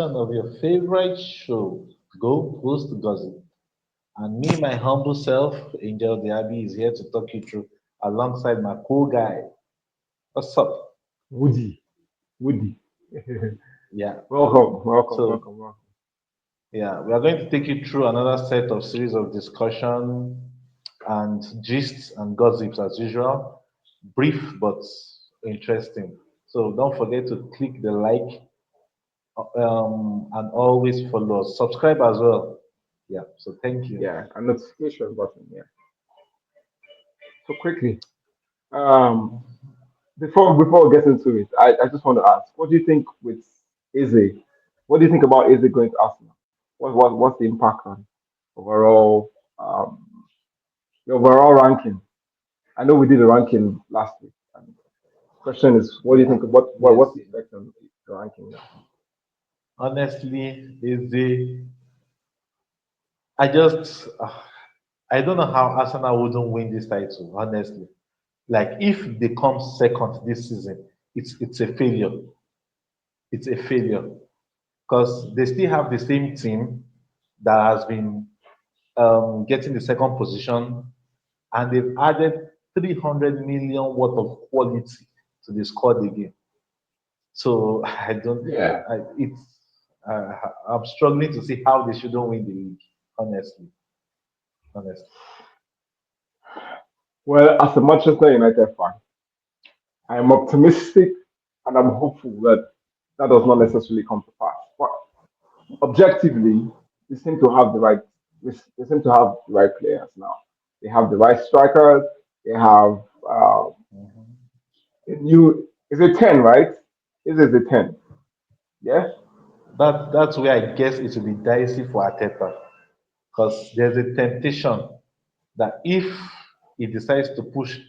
edition of your favorite show, Go Post Gossip. And me, my humble self, Angel Diaby, is here to talk you through alongside my cool guy. What's up? Woody, Woody. Yeah. Welcome, welcome, So, welcome, welcome. yeah, we are going to take you through another set of series of discussion and gists and gossips as usual. Brief but interesting. So don't forget to click the like and always follow us. Subscribe as well. Yeah. So thank you. Yeah, a notification button. Yeah. So quickly, um, before we get into it, I just want to ask, what do you think with Eze? What do you think about Eze going to Arsenal? What's the impact on overall um the overall ranking? I know we did a ranking last week. And question is, what do you Yeah. think? What's Yes. the effect on the ranking now? Honestly, is the I just I don't know how Arsenal wouldn't win this title. Honestly, like if they come second this season, it's a failure. It's a failure because they still have the same team that has been getting the second position, and they've added 300 million worth of quality to the squad again. So I don't. Yeah. It's. Uh, I'm struggling to see how they shouldn't win the league. Honestly, honestly. Well, as a Manchester United fan, I am optimistic and I'm hopeful that that does not necessarily come to pass. But objectively, they seem to have the right they seem to have the right players now. They have the right strikers. They have Mhm. a new is it 10, right? Is it a 10? Yeah? That's where I guess it will be dicey for Ateta because there's a temptation that if he decides to push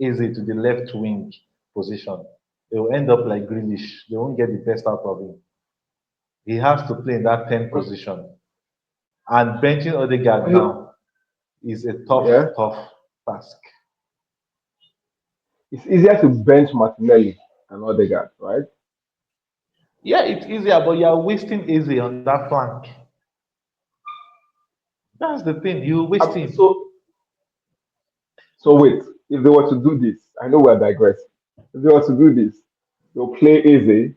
Eze to the left wing position, it will end up like Grealish. They won't get the best out of him. He has to play in that 10 Well, position. And benching Odegaard well, now is a tough, yeah. tough task. It's easier to bench Martinelli and Odegaard, right? Yeah, it's easier, but you're wasting Eze on that flank. That's the thing. You waste Um, him. so so wait, if they were to do this, I know we're digressing. If they were to do this, they'll play Eze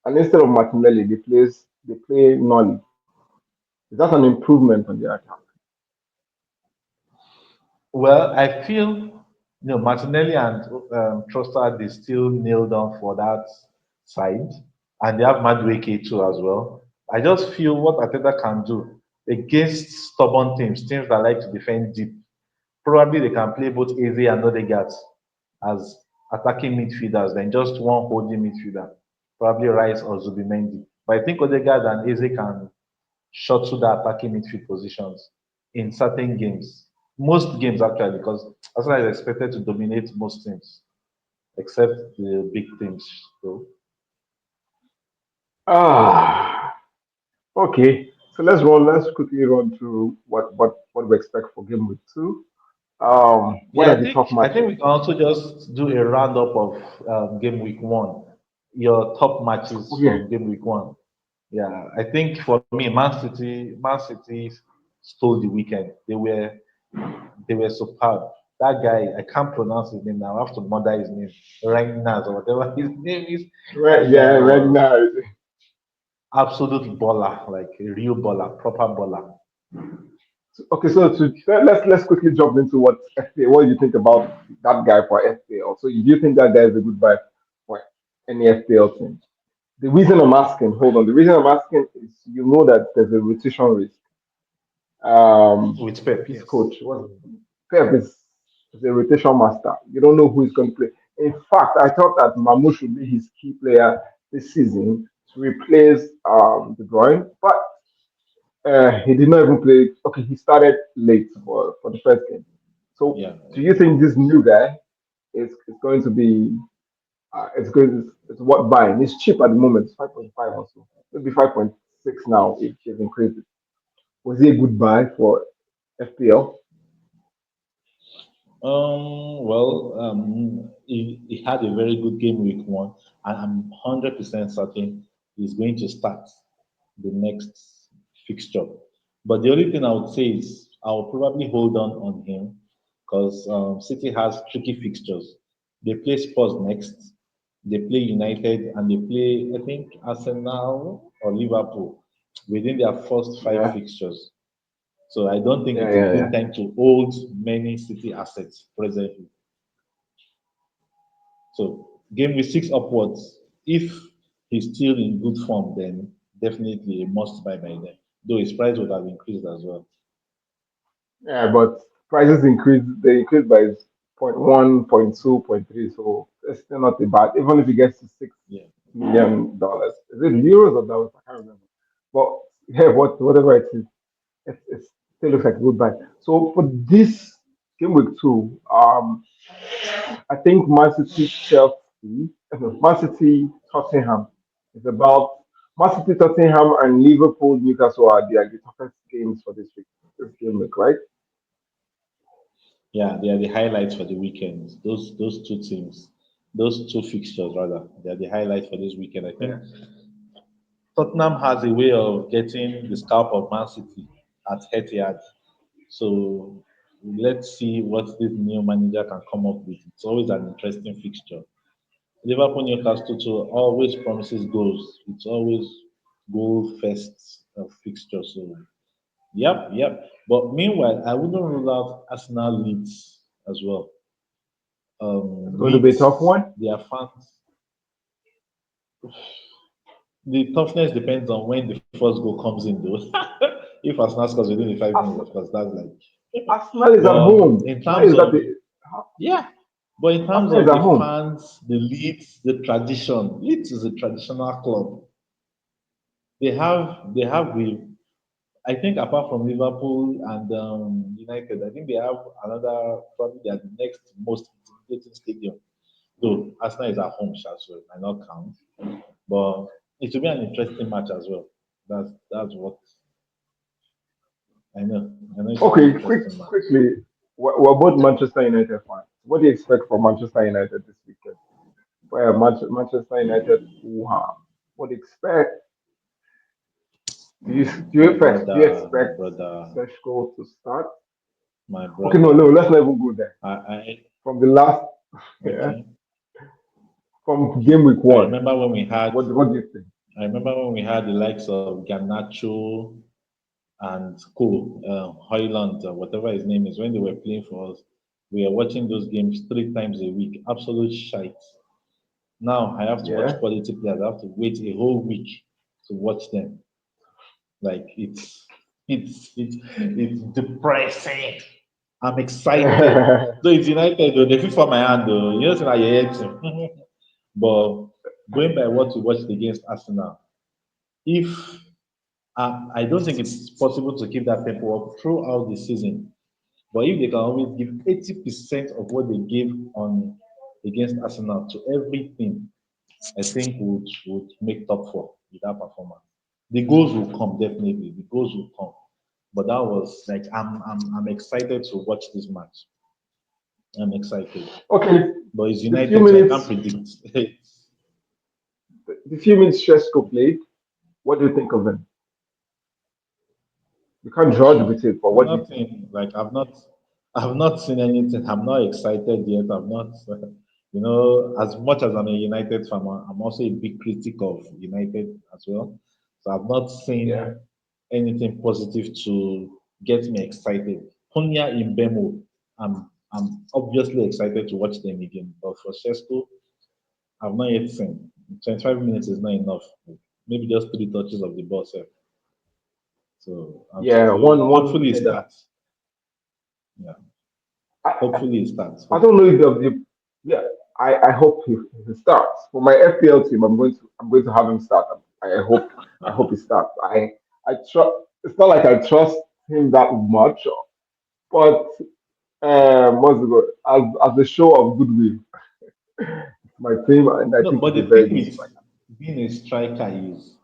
and instead of Martinelli, they play Nolly. Is that an improvement on the attack? Well, I feel Martinelli and Trossard they still nailed down for that side, and they have Madueke too as well. I just feel what Ateta can do against stubborn teams that like to defend deep. Probably they can play both Eze and Odegaard as attacking midfielders, then just one holding midfielder, probably Rice or Zubimendi. But I think Odegaard and Eze can shuttle the attacking midfield positions in certain games. Most games actually, because Arsenal is expected to dominate most teams, except the big teams. So Ah, okay. So let's quickly run through what we expect for game week two. What yeah, are the top I think matches? we can also just do a roundup of game week one. Your top Oh matches yeah, from game week one. Yeah, I think for me, Man City stole the weekend. They were superb. That guy, I can't pronounce his name now. I have to murder his name. Rangnick or whatever his name is. right. That guy Yeah, right was now. absolute baller, like a real baller, proper baller. Okay, so let's quickly jump into what FPL. What do you think about that guy for FPL? So, do you think that guy is a good buy for any FPL team? The reason I'm asking, hold on, the reason I'm asking is you know that there's a rotation risk. With Pep, His yes. coach was Pep is a rotation master. You don't know who is going to play. In fact, I thought that Mamu should be his key player this season to replace De Bruyne, but he did not even play. Okay, he started late for the first game. So, Yeah. do you think this new guy is going to be it's what buying? It's cheap at the moment. It's 5.5 or so, maybe 5.6 now if they've increased it. Was he a good buy for FPL? He had a very good game week one, and I'm 100% certain he's going to start the next fixture. But the only thing I would say is I'll probably hold on him because City has tricky fixtures. They play Spurs next, they play United, and they play, I think, Arsenal or Liverpool within their first five Yeah, fixtures. So I don't think yeah, it's a yeah, good yeah. time to hold many City assets presently. So game with six upwards, if he's still in good form, then definitely a must buy by then. Though his price would have increased as well. Yeah, but prices increase. They increase by point 0.1, point 0.2, point 0.3. So it's still not a bad. Even if it gets to Yeah. $6 million, is it euros or dollars? I can't remember. But yeah, whatever it is, it still looks like a good buy. So for this game week two, I think Man City, Chelsea, Man City, Tottenham is about Man City, Tottenham, and Liverpool, Newcastle are the toughest games for this week. This game week, right? Yeah, they are the highlights for the weekend. Those two teams, those two fixtures rather, they are the highlight for this weekend. I think Yeah. Tottenham has a way of getting the scalp of Man City at Etihad. So let's see what this new manager can come up with. It's always an interesting fixture. Liverpool Newcastle too always promises goals. It's always goal first fixture. So yep. But meanwhile, I wouldn't rule out Arsenal Leeds as well. It's going to be a tough Leeds, one. their fans. The toughness depends on when the first goal comes in, though. If Arsenal scores within the 5 minutes, of Ars- course, that's like. Arsenal is at But home. in Why terms is that of the yeah, but in terms Arsenal is of at the home? fans, the Leeds, the tradition, Leeds is a traditional club. They have the I think apart from Liverpool and United, I think they have another probably they are the next most intimidating stadium. Though Arsenal is at home, so it might not count. But it will be an interesting match as well. That's what I know. I know it will be an Okay, interesting match. quickly. We're both Manchester United fans. What do you expect from Manchester United this weekend? Well, Manchester United, Fulham. What do you expect? Do you My expect brother, Seshko to start? my Okay, no, brother. no, let's not even go there. I From the last, yeah, okay. from game week I one. remember when we had What do you think? I remember when we had the likes of Garnacho and Co, Hoyland, whatever his name is, when they were playing for us, we were watching those games 3 times a week. Absolute shite. Now I have to watch Yeah. quality players. I have to wait a whole week to watch them. Like it's depressing. I'm excited. Though it's United, though they fit for my hand though. You know, it's like yeah, team. But going by what we watched against Arsenal, if I don't think it's possible to keep that tempo up throughout the season. But if they can always give 80% of what they gave on against Arsenal to everything, I think would make top four with that performance. The goals will come definitely. The goals will come. But that was like I'm excited to watch this match. I'm excited. Okay, But it's the few United, so I can't minutes, predict. the few minutes Shesko played. What do you think of him? You can't judge with it, but what do you think? Nothing. Like I've not seen anything. I'm not excited yet. I'm not. As much as I'm a United fan, I'm also a big critic of United as well. So I've not Yeah. seen anything positive to get me excited. Konya in Bemo, I'm obviously excited to watch them again. But for Sesko, I've not yet seen. 25 minutes is not enough. Maybe just 3 touches of the ball, sir. So Yeah, one hopefully it header. starts. Yeah, I, hopefully it starts. I don't Hopefully. know if the yeah. I hope he starts for my FPL team. I'm going to have him start. I hope he starts. I trust. It's not like I trust him that much, but what's it called? As a show of goodwill, my team, and I No, think but he's a the very thing good with striker. being a striker is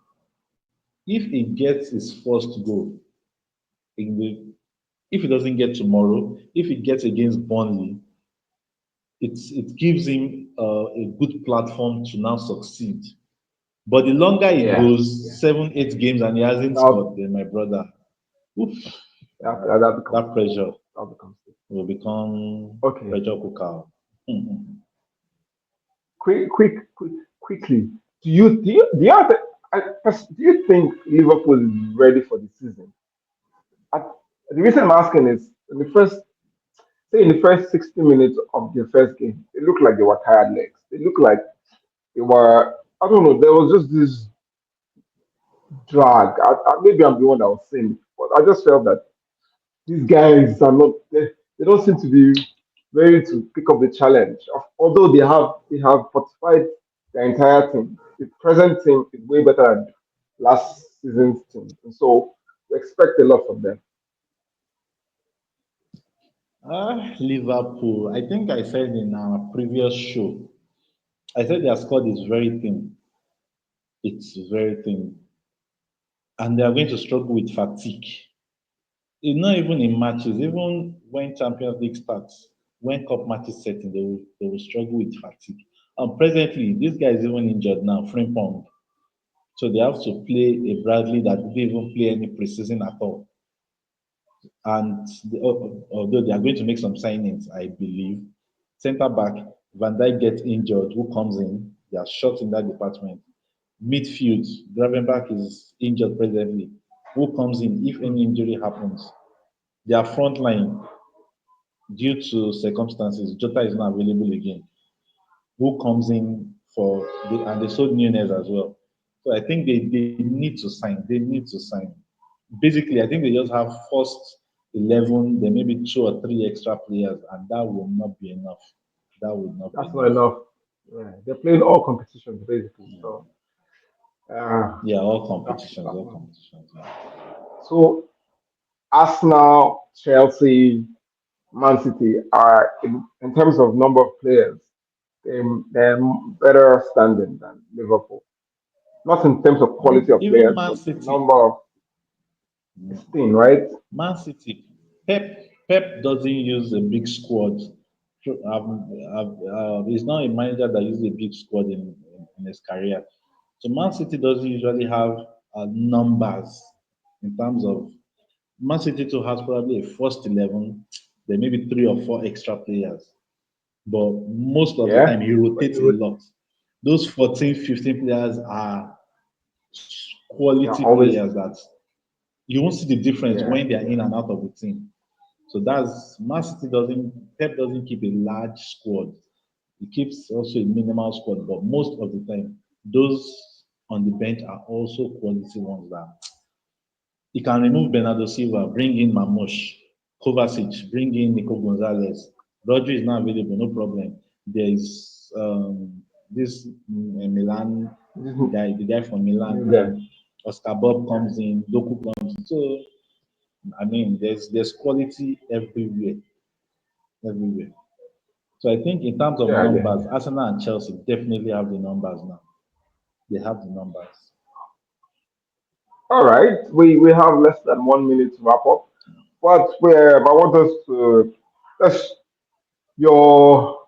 if he gets his first goal in the if he doesn't get tomorrow, if he gets against Burnley, it gives him a good platform to now succeed. But the longer it Yeah. goes, 7, 8 games, and he hasn't Now scored, then my brother, oof, that becomes that pressure that becomes it. will become Okay. pressure cooker. Quickly. Do you think Liverpool is ready for the season? I, the reason I'm asking is in the first 60 minutes of the first game, it looked like they were tired legs. It looked like they were. I don't know. There was just this drag. Maybe I'm the one that was saying it, but I just felt that these guys are not. They don't seem to be ready to pick up the challenge. Although they have fortified the entire team. The present team is way better than last season's team, and so we expect a lot from them. Liverpool. I think I said in our previous show, I said their squad is very thin. It's very thin. And they are going to struggle with fatigue. It's not even in matches, even when Champions League starts, when cup matches set in, they will struggle with fatigue. And presently, this guy is even injured now, Frimpong. So they have to play a Bradley that didn't even play any preseason at all. And although they are going to make some signings, I believe, centre back, Van Dijk gets injured, who comes in, they are short in that department. Midfield, Gravenberch is injured presently. Who comes in if any injury happens? Their front line, due to circumstances, Jota is not available again. Who comes in and they sold Nunes as well. So I think they need to sign. They need to sign. Basically, I think they just have first 11, then maybe 2 or 3 extra players, and that will not be enough. That will not be That's not enough. enough. Yeah, they're playing all competitions basically. Yeah, So uh, yeah, all that's competitions, that's all not. competitions. Yeah. So Arsenal, Chelsea, Man City are in terms of number of players, they're better standing than Liverpool. Not in terms of quality of Even players, Man but City, number of mm, 16, right? Man City, Pep doesn't use a big squad. He's not a manager that uses a big squad in his career. So Man City doesn't usually have numbers in terms of Man City too has probably a first 11, then maybe 3 or 4 extra players. But most of the Yeah, time, he but rotates a lot. Those 14, 15 players are they're quality always players that you won't see the difference yeah, when they're yeah. in and out of the team. So that's Man City Pep doesn't keep a large squad. He keeps also a minimal squad, but most of the time, those on the bench are also quality ones that he can remove Bernardo Silva, bring in Mamush, Kovacic, bring in Nico Gonzalez. Rodri is not available, no problem. There is this Milan This guy, the guy from Milan, new guy. Oscar Bob Yeah. comes in, Doku comes in. So I mean, there's quality everywhere, everywhere. So I think in terms of Yeah, yeah, numbers, yeah. Arsenal and Chelsea definitely have the numbers now. They have the numbers. All right. We have less than 1 minute to wrap up. I want us to that's your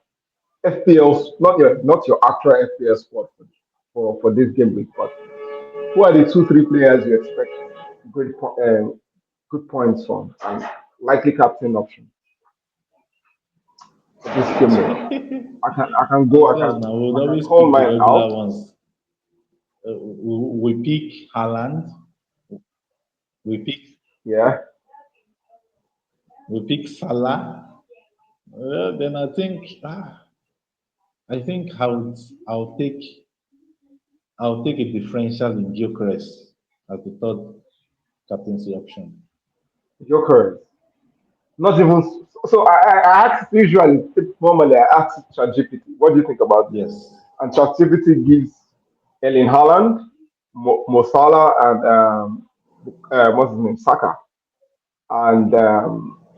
FPL, not your actual FPL squad for this game week, but who are the 2 3 players you expect good points from and likely captain option for this game week? I can go. Of I course, can now we would I can always call pick the mine regular out. ones. We pick Haaland, we pick Yeah. we pick Salah. Then I think I'll take a differential in Gyökeres as the third captaincy option. Jokers. Not even so. I ask usually normally I ask ChatGPT, what do you think about this? Yes. And ChatGPT gives Erling Haaland, Mo Salah, and what's his name, Saka. And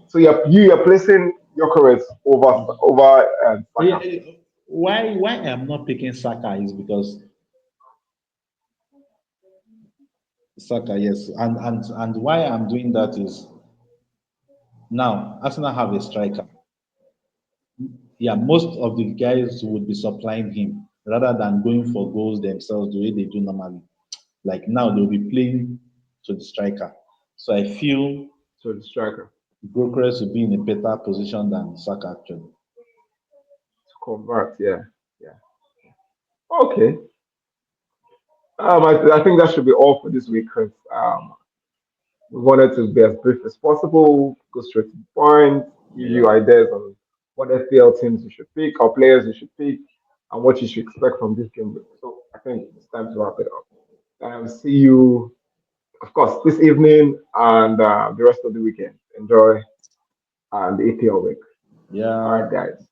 so you're placing Jokeres over Yeah, Saka. why I'm not picking Saka is because Saka, yes, and why I'm doing that is now Arsenal have a striker. Yeah, most of the guys would be supplying him. rather than going for goals themselves the way they do normally. Like now, they'll be playing to the striker. So I feel So the striker Gokeres will be in a better position than Saka actually. to convert. Yeah, yeah. Okay. I think that should be all for this week, Chris. We wanted to be as brief as possible, go straight to the point, give you Yeah. ideas on what FPL teams you should pick, or players you should pick, and what you should expect from this game week. So I think it's time to wrap it up. See you, of course, this evening and the rest of the weekend. Enjoy the EPL week. All Yeah. right, guys.